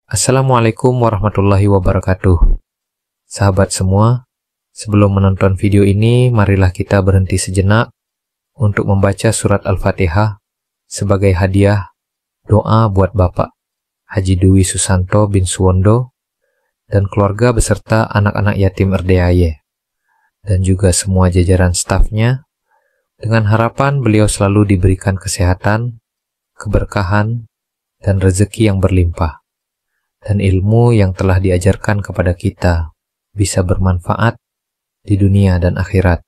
Assalamualaikum warahmatullahi wabarakatuh. Sahabat semua, sebelum menonton video ini, marilah kita berhenti sejenak untuk membaca surat Al-Fatihah sebagai hadiah doa buat Bapak Haji Dwi Susanto bin Suwondo dan keluarga beserta anak-anak yatim RDAY dan juga semua jajaran stafnya, dengan harapan beliau selalu diberikan kesehatan, keberkahan, dan rezeki yang berlimpah, dan ilmu yang telah diajarkan kepada kita bisa bermanfaat di dunia dan akhirat.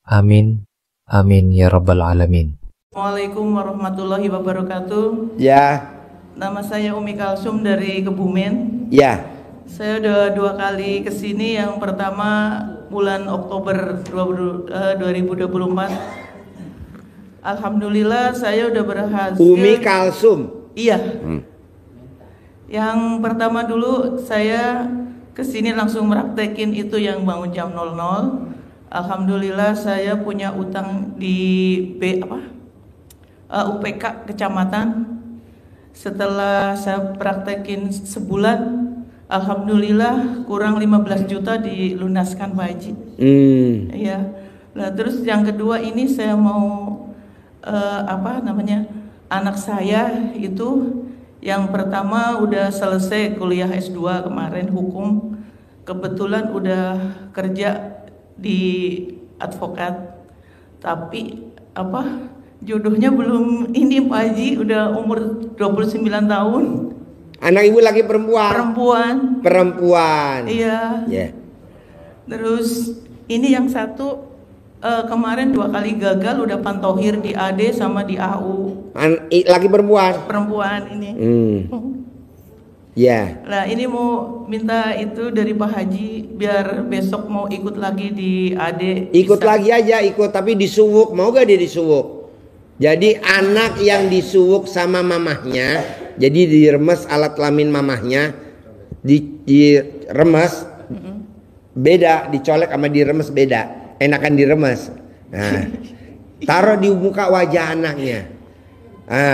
Amin. Amin ya rabbal alamin. Assalamualaikum warahmatullahi wabarakatuh. Ya. Nama saya Umi Kalsum dari Kebumen. Ya. Saya udah 2 kali kesini. Yang pertama bulan Oktober 2024. Alhamdulillah saya udah berhasil. Umi Kalsum. Iya. Yang pertama dulu saya kesini langsung meraktekin itu yang bangun jam 00. Alhamdulillah saya punya utang di UPK kecamatan. Setelah saya praktekin sebulan, alhamdulillah kurang 15 juta dilunaskan Pak Haji. Iya. Nah, terus yang kedua ini saya mau anak saya itu yang pertama udah selesai kuliah S2 kemarin hukum, kebetulan udah kerja di advokat, tapi jodohnya belum ini Pak Haji, udah umur 29 tahun. Anak ibu lagi perempuan? Perempuan. Iya. Yeah. Terus ini yang satu kemarin 2 kali gagal, udah pantohir di AD sama di AU. Lagi perempuan? Perempuan ini. Ya. Nah ini mau minta itu dari Pak Haji biar besok mau ikut lagi di AD. Ikut bisa. lagi aja, ikut, tapi disuwuk. Mau gak dia disuwuk? Jadi anak yang disuwuk sama mamahnya, jadi diremes alat kelamin mamahnya, diremes beda, dicolek sama diremes beda. Enakan diremes. Nah, taruh di muka wajah anaknya.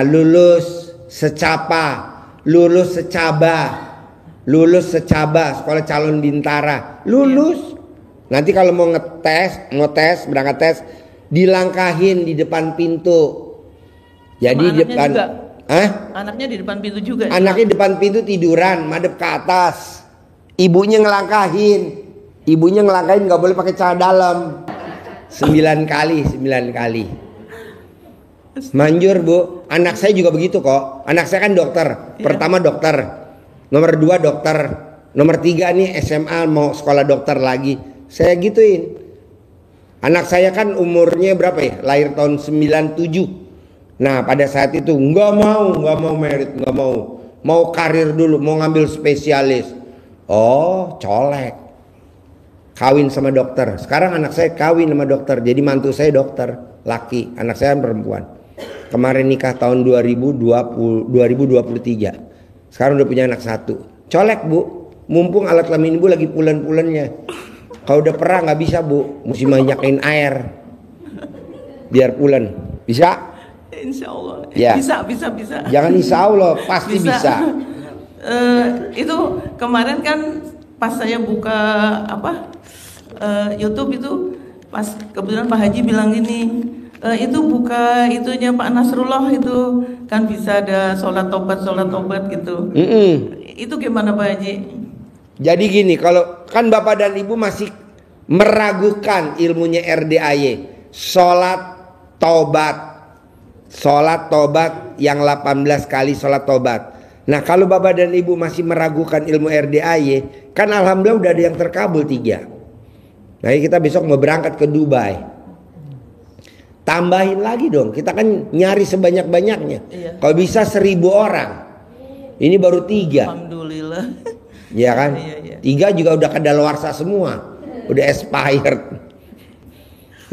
Lulus secapa, lulus secaba, sekolah calon bintara, lulus. Nanti kalau mau berangkat tes, dilangkahin di depan pintu. Jadi di depan. Juga. Anaknya di depan pintu juga. Anaknya di depan pintu tiduran, madep ke atas. Ibunya ngelangkahin. Nggak boleh pakai celana dalam. 9 kali. Manjur Bu. Anak saya juga begitu kok. Anak saya kan dokter. Pertama dokter, nomor 2 dokter, nomor 3 nih SMA mau sekolah dokter lagi. Saya gituin. Anak saya kan umurnya berapa ya? Lahir tahun 97. Nah pada saat itu nggak mau merit, nggak mau karir dulu, mau ngambil spesialis. Oh colek. Kawin sama dokter. Sekarang anak saya kawin sama dokter. Jadi mantu saya dokter, laki. Anak saya perempuan. Kemarin nikah tahun 2023. Sekarang udah punya anak 1. Colek Bu. Mumpung alat kelamin Ibu lagi pulen-pulennya. Kalau udah perang nggak bisa Bu. Mesti banyakin air. Biar pulen. Bisa? Insya Allah. Ya. Bisa. Jangan insya Allah. Pasti bisa. Itu kemarin kan pas saya buka YouTube itu, pas kebetulan Pak Haji bilang gini, itu buka itunya Pak Nasrullah itu kan bisa ada sholat tobat gitu. Itu gimana Pak Haji? Jadi gini, kalau kan Bapak dan Ibu masih meragukan ilmunya RDAY, sholat tobat yang 18 kali sholat tobat. Nah kalau Bapak dan Ibu masih meragukan ilmu RDAY, kan alhamdulillah udah ada yang terkabul 3. Nah kita besok mau berangkat ke Dubai. Tambahin lagi dong, kita kan nyari sebanyak-banyaknya. Iya. Kalau bisa 1000 orang. Ini baru 3. Alhamdulillah. Iya kan? Iya. 3 juga udah kadaluarsa semua. Udah expired.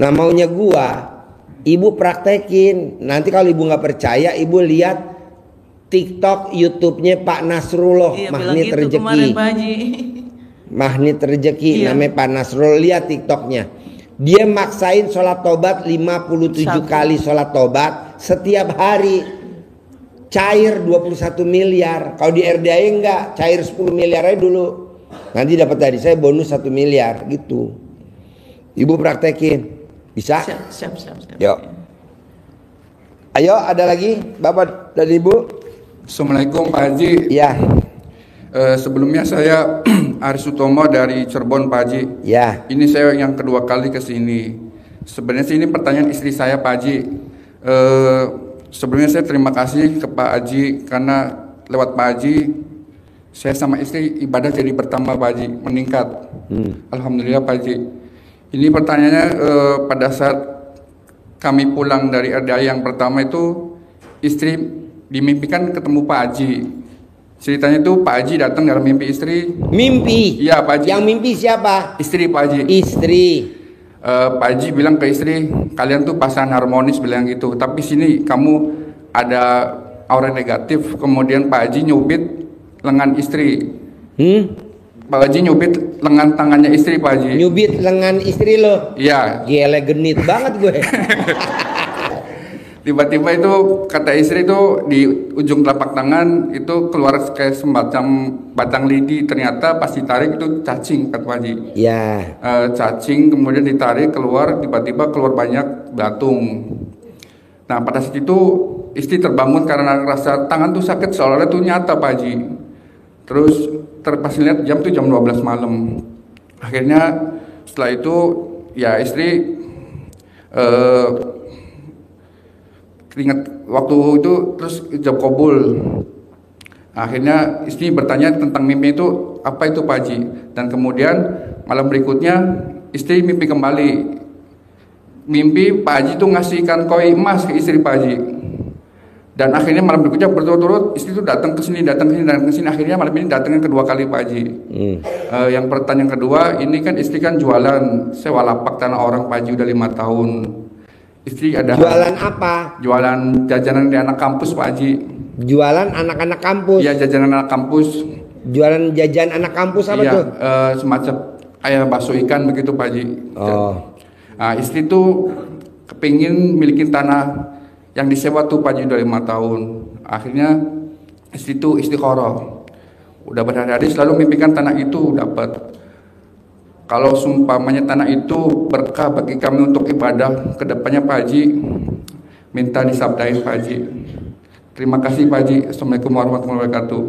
Nah maunya gua, Ibu praktekin. Nanti kalau Ibu nggak percaya, Ibu lihat TikTok, YouTube-nya Pak Nasrullah, Iya, Magnet gitu Rezeki. kemarin, Pak Haji. Magnet Rezeki, Iya. namanya Pak Nasrullah. Lihat TikToknya. Dia maksain sholat tobat 57 kali sholat tobat setiap hari. cair 21 miliar. Kalau di RDAI enggak, cair 10 miliar aja dulu. Nanti dapat dari saya bonus 1 miliar gitu. Ibu praktekin. Bisa? Siap. Yuk. Ayo, ada lagi Bapak dan Ibu? Assalamualaikum Pak Haji. Ya. Sebelumnya saya Aris Utomo dari Cirebon Pak Haji. Ya. Ini saya yang kedua kali ke sini. Sebenarnya ini pertanyaan istri saya Pak Haji. Sebelumnya saya terima kasih ke Pak Haji karena lewat Pak Haji saya sama istri ibadah jadi bertambah Pak Haji, meningkat. Alhamdulillah Pak Haji. Ini pertanyaannya pada saat kami pulang dari RDA yang pertama itu istri dimimpikan ketemu Pak Haji. Ceritanya itu Pak Haji datang dalam mimpi istri. Mimpi? Iya Pak Haji. Yang mimpi siapa? Istri Pak Haji. Istri. Pak Haji bilang ke istri, kalian tuh pasangan harmonis, bilang gitu. Tapi sini kamu ada aura negatif. Kemudian Pak Haji nyubit lengan istri. Pak Haji nyubit lengan tangannya istri Pak Haji. Nyubit lengan istri lo? Iya. Gile genit banget gue. Tiba-tiba itu kata istri itu di ujung telapak tangan itu keluar kayak semacam batang lidi, ternyata pas ditarik itu cacing kata Pak Haji. Ya. Cacing kemudian ditarik keluar, tiba-tiba keluar banyak belatung. Nah pada saat itu istri terbangun karena rasa tangan tuh sakit seolah-olah itu nyata Pak Haji. Terus pas lihat jam tuh jam 12 malam. Akhirnya setelah itu ya istri ingat waktu itu terus ijab kabul. Akhirnya istri bertanya tentang mimpi itu apa itu Pak Haji, dan kemudian malam berikutnya istri mimpi kembali. Mimpi Pak Haji itu ngasih ikan koi emas ke istri Pak Haji. Dan akhirnya malam berikutnya berturut-turut istri itu datang ke sini. Akhirnya malam ini datang yang kedua kali Pak Haji. Yang pertanyaan kedua, ini kan istri kan jualan sewa lapak tanah orang Pak Haji udah 5 tahun. Istri ada jualan apa? Jualan jajanan di anak kampus Pak Haji. Jualan anak-anak kampus? Iya, jajanan anak kampus. Jualan jajan anak kampus apa tuh? Semacam kayak bakso ikan begitu Pak Haji. Nah, istri tuh kepingin milikin tanah yang disewa tuh Pak Haji udah 5 tahun. Akhirnya istri tuh istikharah. Udah berhari-hari selalu mimpikan tanah itu dapat. Kalau sumpamanya tanah itu berkah bagi kami untuk ibadah ke depannya Pak Haji, minta disabdain Pak Haji. Terima kasih Pak Haji. Assalamualaikum warahmatullahi wabarakatuh.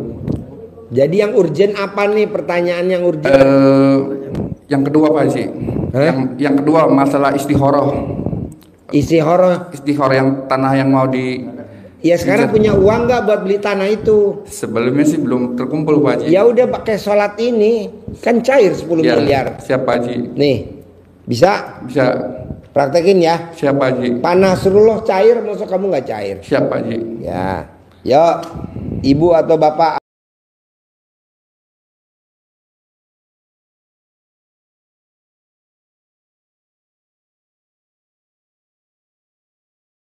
Jadi yang urgent apa nih, pertanyaan yang urgent? Yang kedua Pak Haji. Yang kedua masalah istikharah. Istikharah? Istikharah yang tanah yang mau di... Ya sekarang punya uang nggak buat beli tanah itu? Sebelumnya sih belum terkumpul Pak Haji. Ya udah pakai sholat ini, kan cair 10 miliar. Siap Pak Haji. Nih, bisa? Bisa. Praktekin ya. Siap Pak Haji. Panah Nasrullah cair, masa kamu nggak cair? Siap Pak Haji. Ya, yuk, ibu atau bapak.